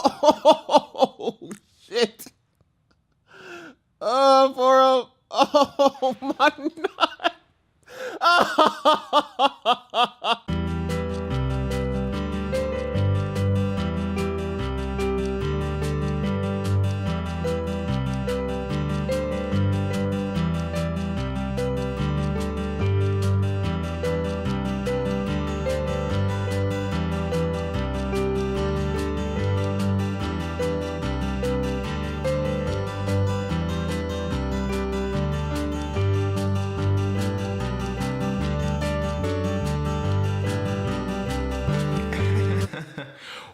Oh, shit. For a, oh my God.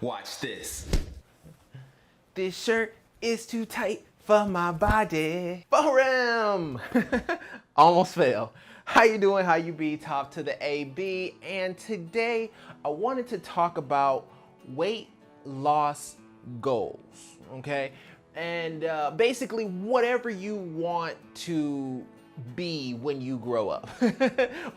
Watch this. This shirt is too tight for my body. For him. Almost fell. How you doing? How you be? Top to the AB. And today I wanted to talk about weight loss goals. Okay, and basically whatever you want to be when you grow up,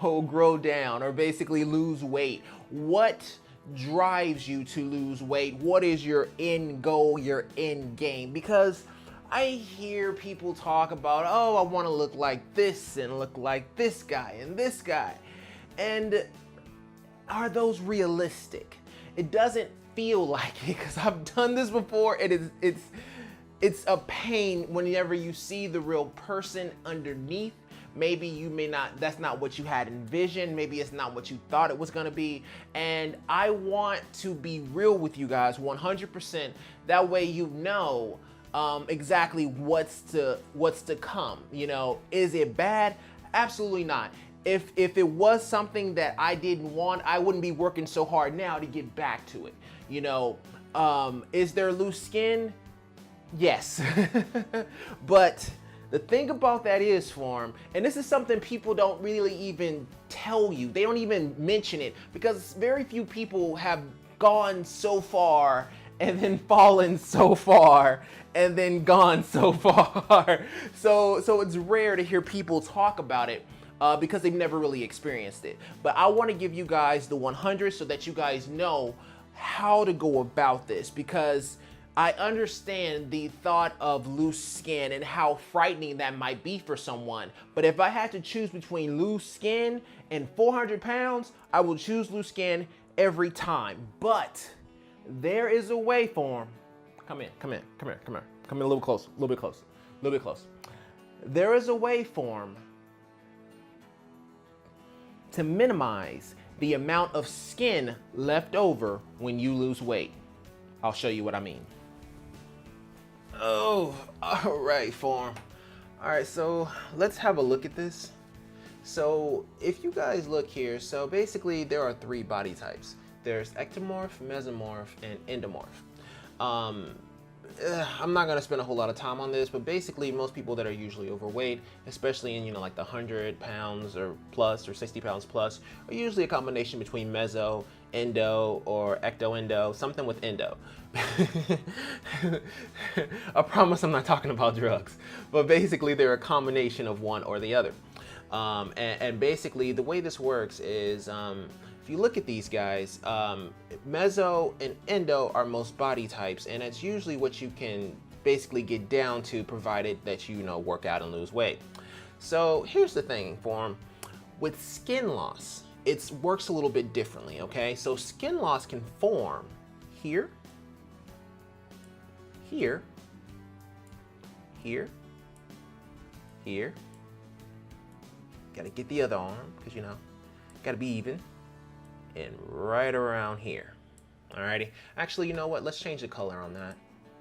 or grow down, or basically lose weight. What drives you to lose weight? What is your end goal, your end game? Because I hear people talk about, oh, I want to look like this and look like this guy and this guy. And are those realistic? It doesn't feel like it, because I've done this before. It's a pain whenever you see the real person underneath. Maybe you may not, that's not what you had envisioned. Maybe it's not what you thought it was gonna be. And I want to be real with you guys 100%. That way you know exactly what's to come. You know, is it bad? Absolutely not. If it was something that I didn't want, I wouldn't be working so hard now to get back to it. You know, is there loose skin? Yes. But the thing about that is, Form, and this is something people don't really even tell you. They don't even mention it, because very few people have gone so far and then fallen so far and then gone so far. So it's rare to hear people talk about it because they've never really experienced it. But I want to give you guys the 100 so that you guys know how to go about this, because I understand the thought of loose skin and how frightening that might be for someone. But if I had to choose between loose skin and 400 pounds, I will choose loose skin every time. But there is a way, Form. Come in a little close, a little bit close, a little bit close. There is a way, Form, to minimize the amount of skin left over when you lose weight. I'll show you what I mean. Oh, all right, Form. All right, so let's have a look at this. So if you guys look here, so basically there are 3 body types. There's ectomorph, mesomorph, and endomorph. I'm not gonna spend a whole lot of time on this, but basically most people that are usually overweight, especially in, you know, like the 100 pounds or plus or 60 pounds plus, are usually a combination between meso, endo, or ecto-endo, something with endo. I promise I'm not talking about drugs, but basically they're a combination of one or the other. And basically the way this works is, if you look at these guys, meso and endo are most body types, and it's usually what you can basically get down to, provided that you know, work out and lose weight. So here's the thing, Form. With skin loss, it works a little bit differently, okay? So skin loss can form here, here, here, here. Gotta get the other arm, because, you know, gotta be even. And right around here. Alrighty. Actually, you know what? Let's change the color on that.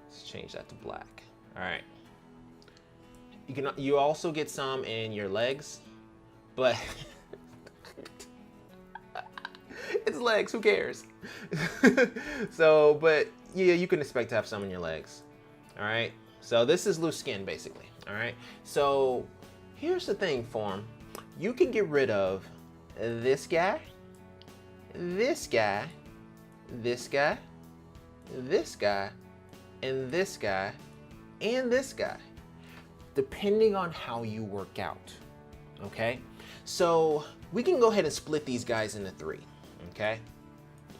Let's change that to black. Alright. You also get some in your legs, but it's legs, who cares? So, but yeah, you can expect to have some in your legs. Alright. So this is loose skin, basically. Alright. So here's the thing, Form. You can get rid of this guy, this guy, this guy, this guy, and this guy, and this guy, depending on how you work out, okay? So we can go ahead and split these guys into 3, okay?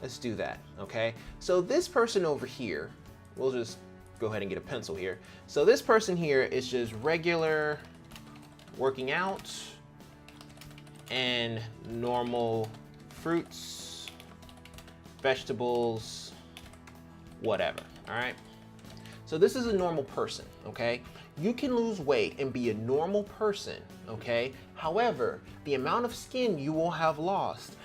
Let's do that, okay? So this person over here, we'll just go ahead and get a pencil here. So this person here is just regular working out and normal fruits, vegetables, whatever, all right? So this is a normal person, okay? You can lose weight and be a normal person, okay? However, the amount of skin you will have lost,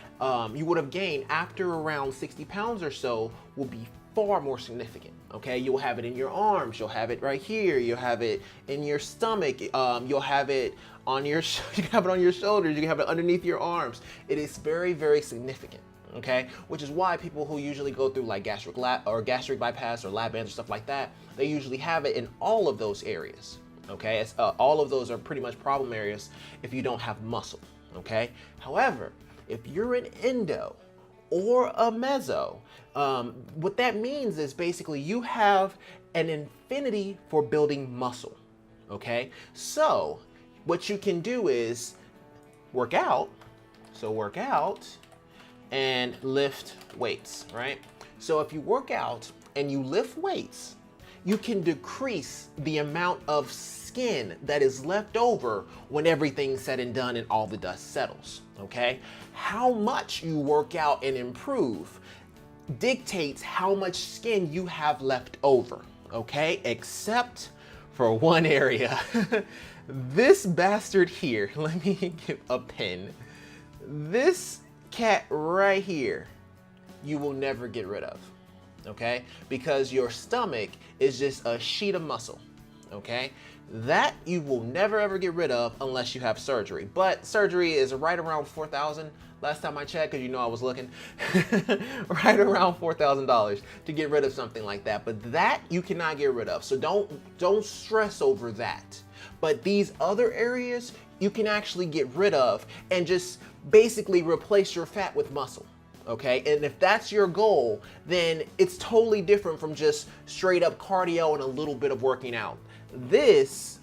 you would have gained after around 60 pounds or so will be far more significant, okay? You'll have it in your arms, you'll have it right here, you'll have it in your stomach, you'll have it on your, you can have it on your shoulders, you can have it underneath your arms. It is very, very significant. Okay, which is why people who usually go through like gastric bypass or lab bands or stuff like that, they usually have it in all of those areas. Okay, all of those are pretty much problem areas if you don't have muscle. Okay, however, if you're an endo or a meso, what that means is basically you have an infinity for building muscle. Okay, so what you can do is work out. So work out and lift weights, right? So if you work out and you lift weights, you can decrease the amount of skin that is left over when everything's said and done and all the dust settles, okay? How much you work out and improve dictates how much skin you have left over, okay? Except for one area. This bastard here, let me get a pen. This cat right here, you will never get rid of, okay? Because your stomach is just a sheet of muscle, okay? That you will never ever get rid of unless you have surgery. But surgery is right around $4,000 last time I checked, because you know I was looking. Right around $4,000 to get rid of something like that. But that you cannot get rid of. So don't stress over that. But these other areas you can actually get rid of and just basically replace your fat with muscle, okay? And if that's your goal, then it's totally different from just straight up cardio and a little bit of working out. This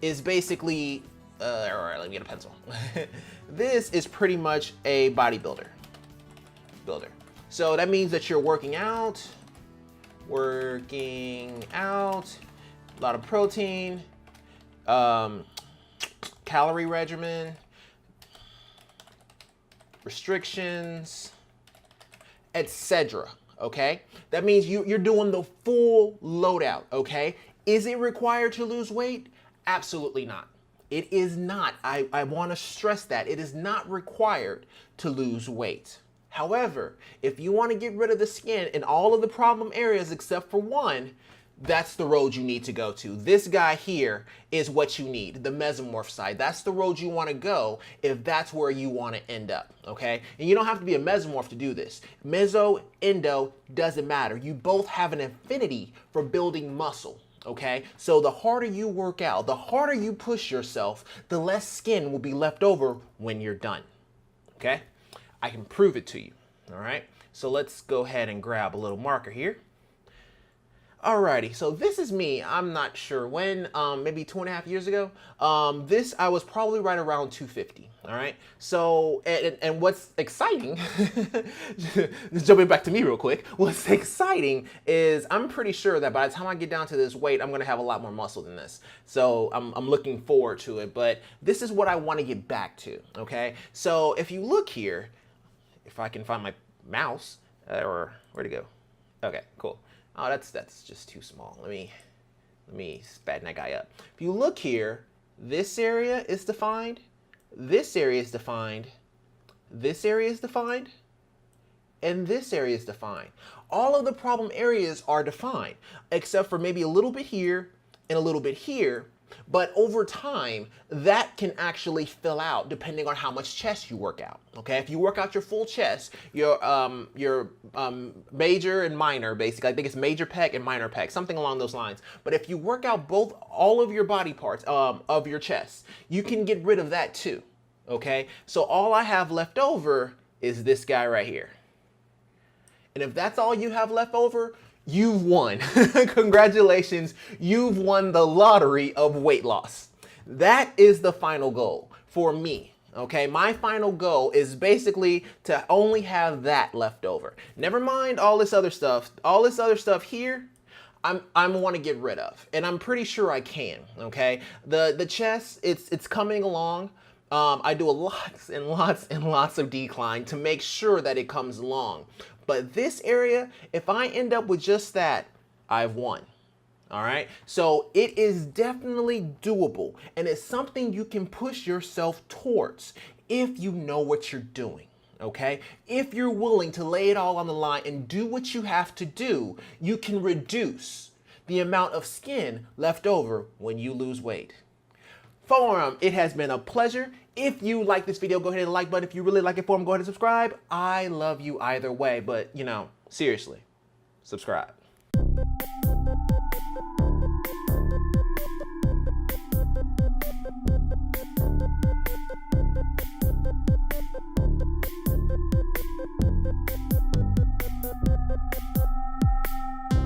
is basically, all right, let me get a pencil. This is pretty much a bodybuilder. So that means that you're working out, a lot of protein, calorie regimen, restrictions, etc. Okay, that means you're doing the full loadout. Okay, is it required to lose weight? Absolutely not. It is not. I want to stress that it is not required to lose weight. However, if you want to get rid of the skin in all of the problem areas except for one, that's the road you need to go to. This guy here is what you need, the mesomorph side. That's the road you want to go if that's where you want to end up, okay? And you don't have to be a mesomorph to do this. Meso, endo, doesn't matter. You both have an affinity for building muscle, okay? So the harder you work out, the harder you push yourself, the less skin will be left over when you're done, okay? I can prove it to you, all right? So let's go ahead and grab a little marker here. Alrighty, so this is me. I'm not sure when, maybe 2.5 years ago. I was probably right around 250. All right. So, and what's exciting, just jumping back to me real quick. What's exciting is I'm pretty sure that by the time I get down to this weight, I'm gonna have a lot more muscle than this. So I'm looking forward to it. But this is what I want to get back to. Okay. So if you look here, if I can find my mouse, or where'd it go? Okay, cool. Oh, that's just too small. Let me spatten that guy up. If you look here, this area is defined, this area is defined, this area is defined, and this area is defined. All of the problem areas are defined, except for maybe a little bit here and a little bit here. But over time, that can actually fill out depending on how much chest you work out. Okay, if you work out your full chest, your major and minor, basically, I think it's major pec and minor pec, something along those lines. But if you work out all of your body parts of your chest, you can get rid of that too. Okay, so all I have left over is this guy right here. And if that's all you have left over, you've won. Congratulations, you've won the lottery of weight loss. That is the final goal for me. Okay, my final goal is basically to only have that left over. Never mind all this other stuff. All this other stuff here, I want to get rid of, and I'm pretty sure I can. Okay, the chest, it's coming along. I do lots and lots and lots of decline to make sure that it comes along. But this area, if I end up with just that, I've won. All right, so it is definitely doable, and it's something you can push yourself towards if you know what you're doing. Okay, if you're willing to lay it all on the line and do what you have to do, you can reduce the amount of skin left over when you lose weight. Forum, it has been a pleasure. If you like this video, go ahead and like button. If you really like it, Forum, go ahead and subscribe. I love you either way, but seriously, subscribe.